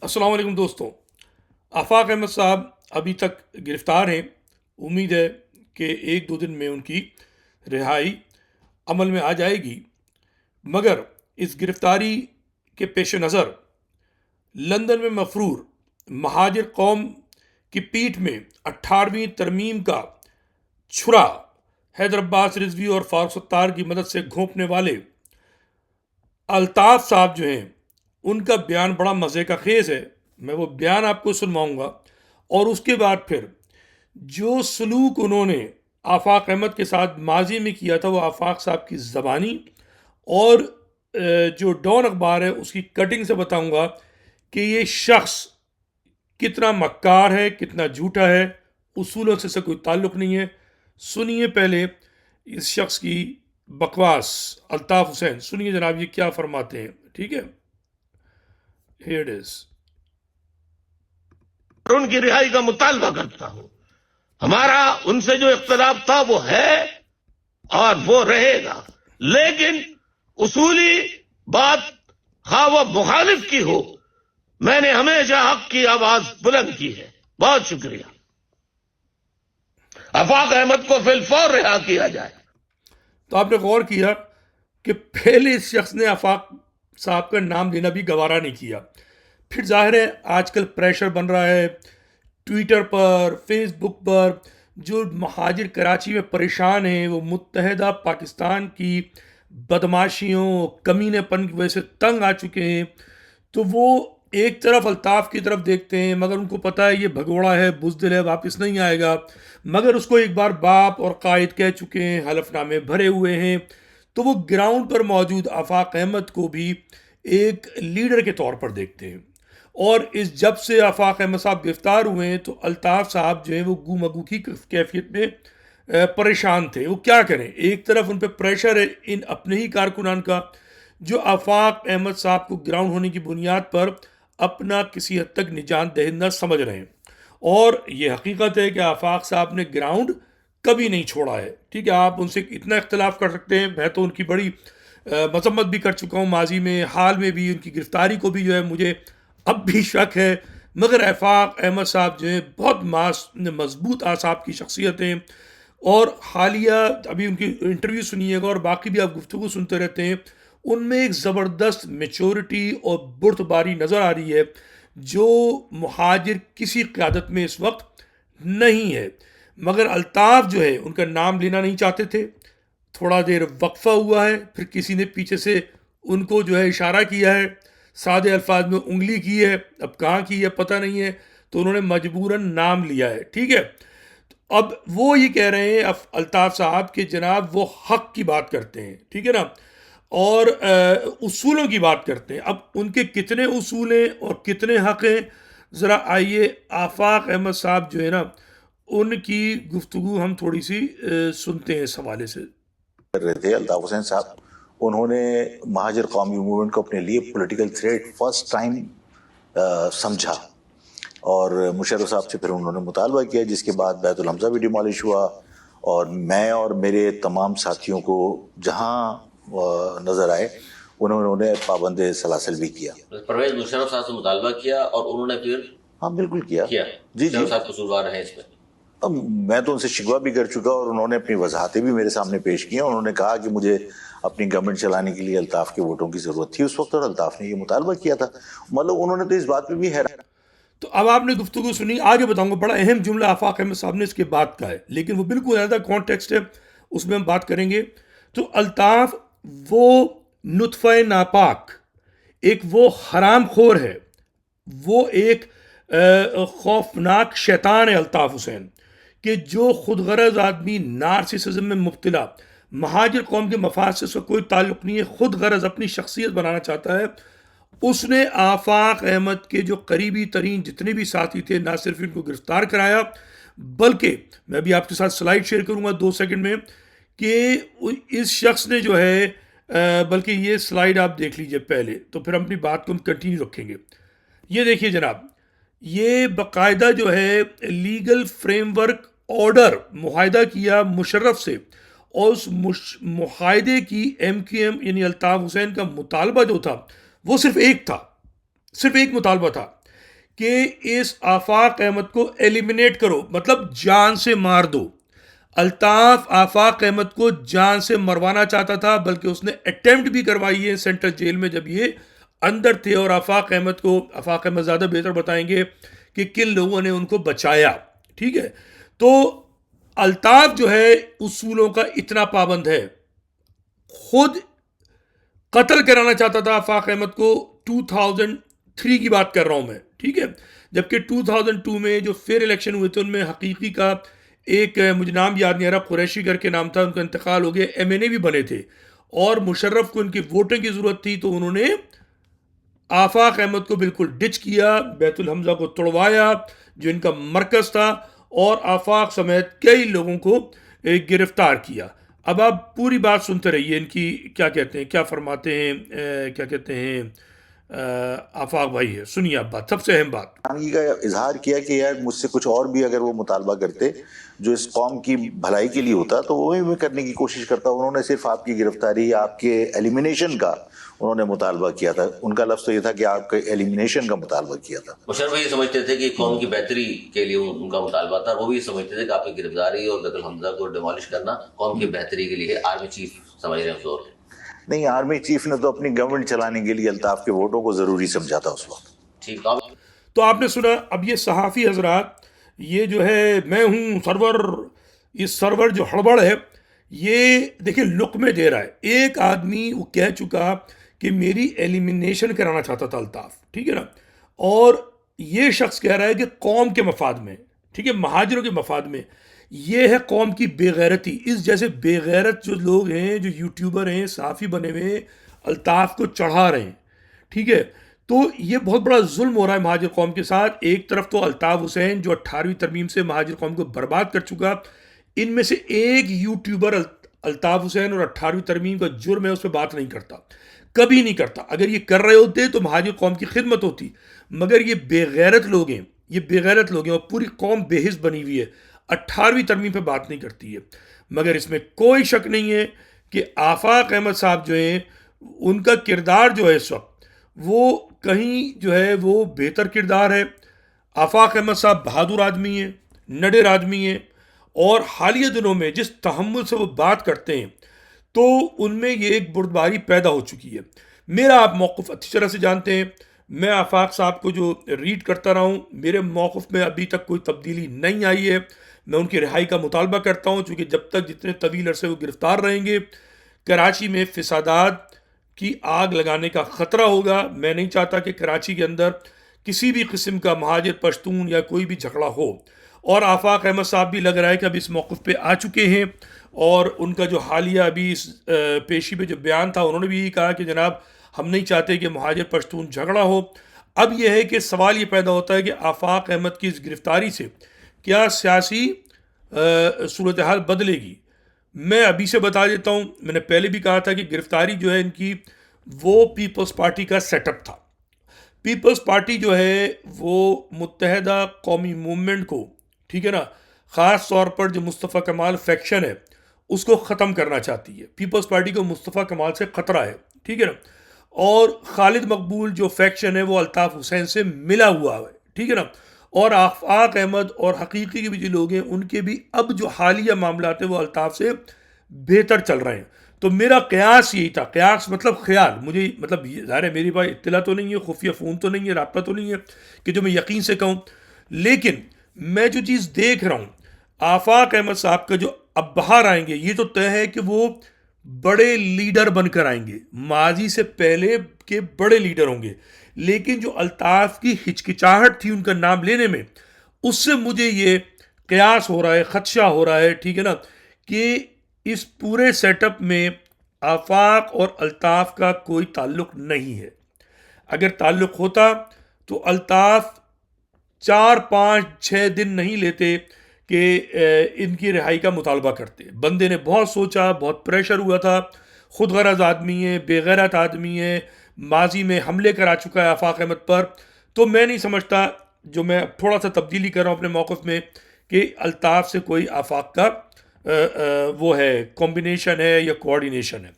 السلام علیکم دوستوں. آفاق احمد صاحب ابھی تک گرفتار ہیں. امید ہے کہ ایک دو دن میں ان کی رہائی عمل میں آ جائے گی، مگر اس گرفتاری کے پیش نظر لندن میں مفرور مہاجر قوم کی پیٹھ میں 18ویں ترمیم کا چھرا حیدر عباس رضوی اور فاروق ستار کی مدد سے گھونپنے والے الطاف صاحب جو ہیں، ان کا بیان بڑا مزے کا خیز ہے. میں وہ بیان آپ کو سنواؤں گا، اور اس کے بعد پھر جو سلوک انہوں نے آفاق احمد کے ساتھ ماضی میں کیا تھا وہ آفاق صاحب کی زبانی اور جو ڈان اخبار ہے اس کی کٹنگ سے بتاؤں گا کہ یہ شخص کتنا مکار ہے، کتنا جھوٹا ہے، اصولوں سے کوئی تعلق نہیں ہے. سنیے پہلے اس شخص کی بکواس. الطاف حسین، سنیے جناب یہ کیا فرماتے ہیں. ٹھیک ہے، ہیئر اٹ از. ان کی رہائی کا مطالبہ کرتا ہوں. ہمارا ان سے جو اختلاف تھا وہ ہے اور وہ رہے گا، لیکن اصولی بات خواہ وہ مخالف کی ہو، میں نے ہمیشہ حق کی آواز بلند کی ہے. بہت شکریہ. آفاق احمد کو فی الفور رہا کیا جائے. تو آپ نے غور کیا کہ پہلے اس شخص نے آفاق صاحب کا نام لینا بھی گوارا نہیں کیا. پھر ظاہر ہے آج کل پریشر بن رہا ہے ٹویٹر پر، فیس بک پر. جو مہاجر کراچی میں پریشان ہیں وہ متحدہ پاکستان کی بدماشیوں، کمینے پن کی وجہ سے تنگ آ چکے ہیں. تو وہ ایک طرف الطاف کی طرف دیکھتے ہیں، مگر ان کو پتہ ہے یہ بھگوڑا ہے، بزدل ہے، واپس نہیں آئے گا. مگر اس کو ایک بار باپ اور قائد کہہ چکے ہیں، حلف نامے بھرے ہوئے ہیں. تو وہ گراؤنڈ پر موجود آفاق احمد کو بھی ایک لیڈر کے طور پر دیکھتے ہیں. اور اس جب سے آفاق احمد صاحب گرفتار ہوئے ہیں تو الطاف صاحب جو ہیں وہ گو مگو کی کیفیت میں پریشان تھے. وہ کیا کریں، ایک طرف ان پہ پریشر ہے ان اپنے ہی کارکنان کا جو آفاق احمد صاحب کو گراؤنڈ ہونے کی بنیاد پر اپنا کسی حد تک نجات دہندہ سمجھ رہے ہیں. اور یہ حقیقت ہے کہ آفاق صاحب نے گراؤنڈ کبھی نہیں چھوڑا ہے. ٹھیک ہے، آپ ان سے اتنا اختلاف کر سکتے ہیں، میں تو ان کی بڑی مذمت بھی کر چکا ہوں ماضی میں، حال میں بھی. ان کی گرفتاری کو بھی جو ہے مجھے اب بھی شک ہے، مگر آفاق احمد صاحب جو ہیں بہت مضبوط اعصاب کی شخصیت ہیں. اور حالیہ ابھی ان کی انٹرویو سنیے گا اور باقی بھی آپ گفتگو سنتے رہتے ہیں، ان میں ایک زبردست میچورٹی اور برتباری نظر آ رہی ہے جو مہاجر کسی قیادت میں اس وقت نہیں ہے. مگر الطاف جو ہے ان کا نام لینا نہیں چاہتے تھے. تھوڑا دیر وقفہ ہوا ہے، پھر کسی نے پیچھے سے ان کو جو ہے اشارہ کیا ہے، سادے الفاظ میں انگلی کی ہے، اب کہاں کی ہے پتہ نہیں ہے، تو انہوں نے مجبوراً نام لیا ہے. ٹھیک ہے، اب وہ یہ کہہ رہے ہیں الطاف صاحب کہ جناب وہ حق کی بات کرتے ہیں. ٹھیک ہے نا، اور اصولوں کی بات کرتے ہیں. اب ان کے کتنے اصول ہیں اور کتنے حق ہیں، ذرا آئیے آفاق احمد صاحب جو ہے نا ان کی گفتگو ہم تھوڑی سی سنتے ہیں اس حوالے سے. کر رہے تھے الطاف حسین صاحب، انہوں نے مہاجر قومی موومنٹ کو اپنے لیے پولیٹیکل تھریٹ فرسٹ ٹائم سمجھا، اور مشرف صاحب سے پھر انہوں نے مطالبہ کیا، جس کے بعد بیت الحمزہ بھی ڈیمالش ہوا. اور میں اور میرے تمام ساتھیوں کو جہاں نظر آئے انہوں نے پابند سلاسل بھی کیا. پرویز مشرف صاحب سے مطالبہ کیا اور انہوں نے پھر ہاں بالکل کیا. جی مشرف صاحب قصوروار رہے اس پہ. اب میں تو ان سے شکوہ بھی کر چکا اور انہوں نے اپنی وضاحتیں بھی میرے سامنے پیش کی. انہوں نے کہا کہ مجھے اپنی گورنمنٹ چلانے کے لیے الطاف کے ووٹوں کی ضرورت تھی اس وقت، اور الطاف نے یہ مطالبہ کیا تھا. مطلب انہوں نے تو اس بات پہ بھی حیران. تو اب آپ نے گفتگو سنی، آگے بتاؤں گا. بڑا اہم جملہ آفاق احمد صاحب نے اس کے بعد کا ہے، لیکن وہ بالکل علیحدہ کانٹیکسٹ ہے، اس میں ہم بات کریں گے. تو الطاف وہ نطفہ ناپاک، ایک وہ حرام خور ہے، وہ ایک خوفناک شیطان ہے الطاف حسین، کہ جو خود غرض آدمی، نارسسزم میں مبتلا، مہاجر قوم کے مفاد سے اس کا کوئی تعلق نہیں ہے، خود غرض اپنی شخصیت بنانا چاہتا ہے. اس نے آفاق احمد کے جو قریبی ترین جتنے بھی ساتھی تھے نہ صرف ان کو گرفتار کرایا، بلکہ میں بھی آپ کے ساتھ سلائیڈ شیئر کروں گا 2 سیکنڈ میں کہ اس شخص نے جو ہے بلکہ یہ سلائیڈ آپ دیکھ لیجئے پہلے، تو پھر ہم اپنی بات کو ہم کنٹینیو رکھیں گے. یہ دیکھیے جناب، یہ باقاعدہ جو ہے لیگل فریم ورک آرڈر معاہدہ کیا مشرف سے، اور اس معاہدے کی ایم کیو ایم یعنی الطاف حسین کا مطالبہ جو تھا وہ صرف ایک تھا، صرف ایک مطالبہ تھا کہ اس آفاق احمد کو ایلیمنیٹ کرو، مطلب جان سے مار دو. الطاف آفاق احمد کو جان سے مروانا چاہتا تھا، بلکہ اس نے اٹیمپٹ بھی کروائی ہے سینٹرل جیل میں جب یہ اندر تھے. اور آفاق احمد زیادہ بہتر بتائیں گے کہ کن لوگوں نے ان کو بچایا. ٹھیک ہے، تو الطاف جو ہے اصولوں کا اتنا پابند ہے، خود قتل کرانا چاہتا تھا آفاق احمد کو. 2003 کی بات کر رہا ہوں میں. ٹھیک ہے، جبکہ 2002 میں جو فیئر الیکشن ہوئے تھے ان میں حقیقی کا ایک، مجھے نام یاد نہیں آ رہا، قریشی کر کے نام تھا، ان کا انتقال ہو گیا، MNA بھی بنے تھے، اور مشرف کو ان کی ووٹنگ کی ضرورت تھی تو انہوں نے آفاق احمد کو بالکل ڈچ کیا، بیت الحمزہ کو توڑوایا جو ان کا مرکز تھا، اور آفاق سمیت کئی لوگوں کو گرفتار کیا. اب آپ پوری بات سنتے رہیے ان کی کیا کہتے ہیں، کیا فرماتے ہیں، کیا کہتے ہیں آفاق بھائی ہے. سنیے آپ بات، سب سے اہم بات. حیرانگی کا اظہار کیا کہ یار مجھ سے کچھ اور بھی اگر وہ مطالبہ کرتے جو اس قوم کی بھلائی کے لیے ہوتا تو وہ بھی کرنے کی کوشش کرتا. انہوں نے صرف آپ کی گرفتاری، آپ کے ایلیمینیشن کا انہوں نے مطالبہ کیا تھا. ان کا لفظ تو یہ تھا کہ آپ کے ایلیمینیشن کا مطالبہ کیا تھا. مشرف یہ سمجھتے تھے کہ قوم کی بہتری کے لیے ان کا مطالبہ تھا، وہ بھی سمجھتے تھے کہ آپ کی گرفتاری اور بیت الحمزہ کو ڈیمالش کرنا قوم کی بہتری کے لیے. آرمی چیف سمجھ رہے ہیں زور نہیں، آرمی چیف نے تو اپنی گورنمنٹ چلانے کے لیے الطاف کے ووٹوں کو ضروری سمجھا تھا اس وقت. ٹھیک. تو آپ نے سنا. اب یہ صحافی حضرات، یہ جو ہے میں ہوں سرور، یہ سرور جو ہڑبڑ ہے، یہ دیکھیں لقمے دے رہا ہے. ایک آدمی وہ کہہ چکا کہ میری ایلیمینیشن کرانا چاہتا تھا الطاف، ٹھیک ہے نا، اور یہ شخص کہہ رہا ہے کہ قوم کے مفاد میں، ٹھیک ہے، مہاجروں کے مفاد میں. یہ ہے قوم کی بے غیرتی. اس جیسے بے غیرت جو لوگ ہیں، جو یوٹیوبر ہیں، صحافی بنے ہوئے ہیں، الطاف کو چڑھا رہے ہیں. ٹھیک ہے، تو یہ بہت بڑا ظلم ہو رہا ہے مہاجر قوم کے ساتھ. ایک طرف تو الطاف حسین جو 18ویں ترمیم سے مہاجر قوم کو برباد کر چکا، ان میں سے ایک یوٹیوبر الطاف حسین اور 18ویں ترمیم کا جرم ہے اس پہ بات نہیں کرتا، کبھی نہیں کرتا. اگر یہ کر رہے ہوتے تو مہاجر قوم کی خدمت ہوتی، مگر یہ بے غیرت لوگ ہیں، یہ بے غیرت لوگ ہیں، اور پوری قوم بے حس بنی ہوئی ہے، 18ویں ترمیم پہ بات نہیں کرتی ہے. مگر اس میں کوئی شک نہیں ہے کہ آفاق احمد صاحب جو ہیں، ان کا کردار جو ہے اس وقت وہ کہیں جو ہے وہ بہتر کردار ہے. آفاق احمد صاحب بہادر آدمی ہیں، نڈر آدمی ہیں، اور حالیہ دنوں میں جس تحمل سے وہ بات کرتے ہیں تو ان میں یہ ایک بردباری پیدا ہو چکی ہے. میرا آپ موقف اچھی طرح سے جانتے ہیں. میں آفاق صاحب کو جو ریڈ کرتا رہا ہوں، میرے موقف میں ابھی تک کوئی تبدیلی نہیں آئی ہے. میں ان کی رہائی کا مطالبہ کرتا ہوں، چونکہ جب تک جتنے طویل عرصے وہ گرفتار رہیں گے کراچی میں فسادات کی آگ لگانے کا خطرہ ہوگا. میں نہیں چاہتا کہ کراچی کے اندر کسی بھی قسم کا مہاجر پشتون یا کوئی بھی جھگڑا ہو. اور آفاق احمد صاحب بھی لگ رہا ہے کہ اب اس موقف پہ آ چکے ہیں، اور ان کا جو حالیہ ابھی اس پیشی پہ جو بیان تھا، انہوں نے بھی یہی کہا کہ جناب ہم نہیں چاہتے کہ مہاجر پشتون جھگڑا ہو. اب یہ ہے کہ سوال یہ پیدا ہوتا ہے کہ آفاق احمد کی اس گرفتاری سے کیا سیاسی صورتحال بدلے گی. میں ابھی سے بتا دیتا ہوں، میں نے پہلے بھی کہا تھا کہ گرفتاری جو ہے ان کی وہ پیپلز پارٹی کا سیٹ اپ تھا. پیپلز پارٹی جو ہے وہ متحدہ قومی موومنٹ کو، ٹھیک ہے نا، خاص طور پر جو مصطفیٰ کمال فیکشن ہے اس کو ختم کرنا چاہتی ہے. پیپلز پارٹی کو مصطفیٰ کمال سے خطرہ ہے، ٹھیک ہے نا، اور خالد مقبول جو فیکشن ہے وہ الطاف حسین سے ملا ہوا ہے، ٹھیک ہے نا، اور آفاق احمد اور حقیقی کے بھی جو لوگ ہیں ان کے بھی اب جو حالیہ معاملات ہیں وہ الطاف سے بہتر چل رہے ہیں. تو میرا قیاس یہی تھا، قیاس مطلب خیال، مجھے مطلب ظاہر ہے میری بھائی اطلاع تو نہیں ہے، خفیہ فون تو نہیں ہے، رابطہ تو نہیں ہے کہ جو میں یقین سے کہوں، لیکن میں جو چیز دیکھ رہا ہوں آفاق احمد صاحب کا جو اب باہر آئیں گے، یہ تو طے ہے کہ وہ بڑے لیڈر بن کر آئیں گے، ماضی سے پہلے کے بڑے لیڈر ہوں گے. لیکن جو الطاف کی ہچکچاہٹ تھی ان کا نام لینے میں، اس سے مجھے یہ قیاس ہو رہا ہے، خدشہ ہو رہا ہے، ٹھیک ہے نا، کہ اس پورے سیٹ اپ میں آفاق اور الطاف کا کوئی تعلق نہیں ہے. اگر تعلق ہوتا تو الطاف 4-5-6 دن نہیں لیتے کہ ان کی رہائی کا مطالبہ کرتے. بندے نے بہت سوچا، بہت پریشر ہوا تھا، خود غرض آدمی ہے، بے غیرت آدمی ہے، ماضی میں حملے کرا چکا ہے آفاق احمد پر. تو میں نہیں سمجھتا، جو میں تھوڑا سا تبدیلی کر رہا ہوں اپنے موقف میں، کہ الطاف سے کوئی آفاق کا وہ ہے کمبینیشن ہے یا کوارڈینیشن ہے.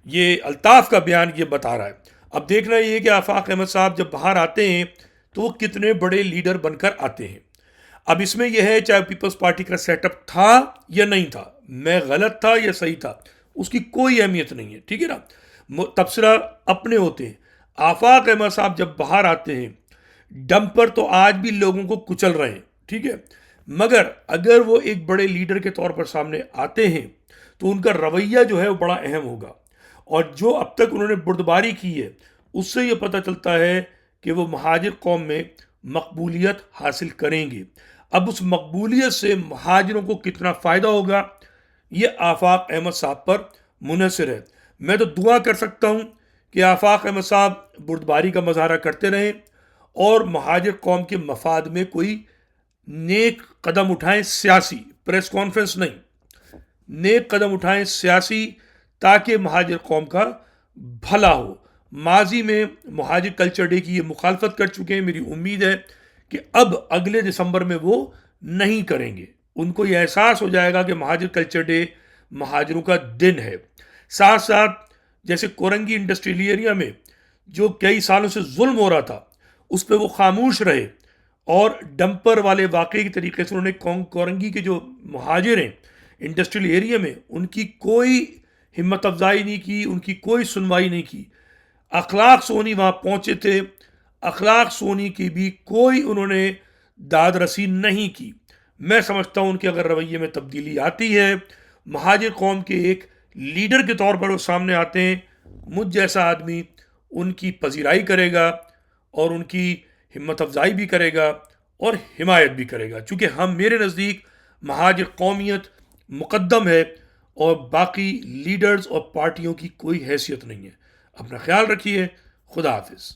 یہ الطاف کا بیان یہ بتا رہا ہے. اب دیکھنا یہ ہے کہ آفاق احمد صاحب جب باہر آتے ہیں تو وہ کتنے بڑے لیڈر بن کر آتے ہیں. اب اس میں یہ ہے چاہے پیپلز پارٹی کا سیٹ اپ تھا یا نہیں تھا, میں غلط تھا یا صحیح تھا, اس کی کوئی اہمیت نہیں ہے, ٹھیک ہے نا. تبصرہ اپنے ہوتے ہیں. آفاق احمد صاحب جب باہر آتے ہیں, ڈمپ پر تو آج بھی لوگوں کو کچل رہے ہیں, ٹھیک ہے, مگر اگر وہ ایک بڑے لیڈر کے طور پر سامنے آتے ہیں تو ان کا رویہ جو ہے وہ بڑا اہم ہوگا. اور جو اب تک انہوں نے بردباری کی ہے اس سے یہ پتہ چلتا ہے کہ وہ مہاجر قوم میں مقبولیت حاصل کریں گے. اب اس مقبولیت سے مہاجروں کو کتنا فائدہ ہوگا یہ آفاق احمد صاحب پر منحصر ہے. میں تو دعا کر سکتا ہوں کہ آفاق احمد صاحب بردباری کا مظاہرہ کرتے رہیں اور مہاجر قوم کے مفاد میں کوئی نیک قدم اٹھائیں, سیاسی, پریس کانفرنس نہیں, نیک قدم اٹھائیں سیاسی, تاکہ مہاجر قوم کا بھلا ہو. ماضی میں مہاجر کلچر ڈے کی یہ مخالفت کر چکے ہیں, میری امید ہے کہ اب اگلے دسمبر میں وہ نہیں کریں گے. ان کو یہ احساس ہو جائے گا کہ مہاجر کلچر ڈے مہاجروں کا دن ہے. ساتھ ساتھ جیسے کورنگی انڈسٹریل ایریا میں جو کئی سالوں سے ظلم ہو رہا تھا اس پہ وہ خاموش رہے, اور ڈمپر والے واقعے کی طریقے سے انہوں نے کورنگی کے جو مہاجر ہیں انڈسٹریل ایریا میں ان کی کوئی ہمت افزائی نہیں کی, ان کی کوئی سنوائی نہیں کی. اخلاق سونی وہاں پہنچے تھے, اخلاق سونی کی بھی کوئی انہوں نے داد رسی نہیں کی. میں سمجھتا ہوں ان کے اگر رویے میں تبدیلی آتی ہے, مہاجر قوم کے ایک لیڈر کے طور پر وہ سامنے آتے ہیں, مجھ جیسا آدمی ان کی پذیرائی کرے گا اور ان کی ہمت افزائی بھی کرے گا اور حمایت بھی کرے گا, چونکہ میرے نزدیک مہاجر قومیت مقدم ہے اور باقی لیڈرز اور پارٹیوں کی کوئی حیثیت نہیں ہے. اپنا خیال رکھیے. خدا حافظ.